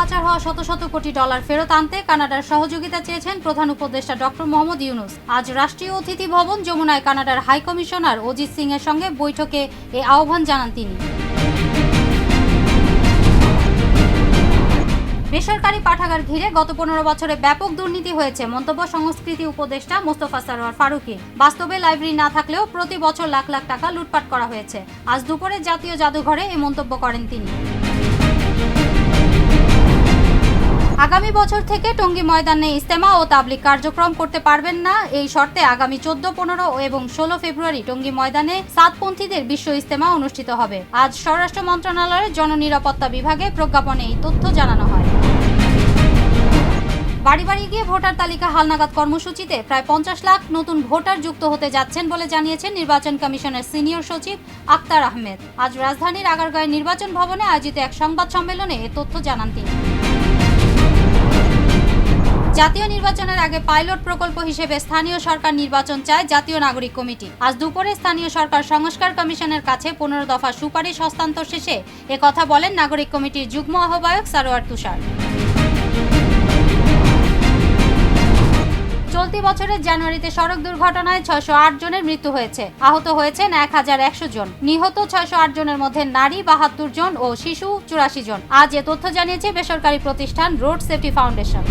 পাচার হওয়া শত শত কোটি ডলার ফেরত আনতে কানাডার সহযোগিতা চেয়েছেন প্রধান উপদেষ্টা ডক্টর মোহাম্মদ ইউনূস। আজ রাষ্ট্রীয় অতিথি ভবন যমুনায় কানাডার হাই কমিশনার অজিত সিং এর সঙ্গে বৈঠকে এই আহ্বান জানান তিনি। বেসরকারি পাঠাগার ঘিরে গত 15 বছরে ব্যাপক দুর্নীতি হয়েছে মন্তব্য সংস্কৃতি উপদেষ্টা মোস্তফা সরোয়ার ফারুকী। বাস্তবে লাইব্রেরি না থাকলেও প্রতি বছর লাখ লাখ টাকা লুটপাট করা হয়েছে। আজ দুপুরে জাতীয় জাদুঘরে এই মন্তব্য করেন তিনি। আগামী বছর থেকে টঙ্গী ময়দানে ইজতেমা ও তাবলিগ কার্যক্রম করতে পারবেন না, এই শর্তে আগামী 14, 15 এবং 16 ফেব্রুয়ারি টঙ্গী ময়দানে সাতপন্থীদের বিশ্ব ইজতেমা অনুষ্ঠিত হবে। আজ স্বরাষ্ট্র মন্ত্রণালয়ের জননিরাপত্তা বিভাগে প্রজ্ঞাপনে এই তথ্য জানানো হয়। বাড়ি বাড়ি গিয়ে ভোটার তালিকা হালনাগাদ কর্মসূচিতে প্রায় 50 লাখ নতুন ভোটার যুক্ত হতে যাচ্ছেন বলে জানিয়েছেন নির্বাচন কমিশনের সিনিয়র সচিব আক্তার আহমেদ। আজ রাজধানীর আগারগাঁওয়ের নির্বাচন ভবনে আয়োজিত এক সংবাদ সম্মেলনে এ তথ্য জানান তিনি। জাতীয় নির্বাচনের আগে পাইলট প্রকল্প হিসেবে স্থানীয় সরকার নির্বাচন চায় জাতীয় নাগরিক কমিটি। আজ দুপুরে স্থানীয় সরকার সংস্কার কমিশনের কাছে 15 দফা সুপারিশ হস্তান্তর শেষে একথা বলেন নাগরিক কমিটির যুগ্ম আহ্বায়ক সারোয়ার তুষার। চলতি বছরের জানুয়ারিতে সড়ক দুর্ঘটনায় 608 জনের মৃত্যু হয়েছে, আহত হয়েছেন 1100 জন। নিহত 608 জনের মধ্যে নারী 72 জন ও শিশু 84 জন। আজ এ তথ্য জানিয়েছে বেসরকারি প্রতিষ্ঠান রোড সেফটি ফাউন্ডেশন।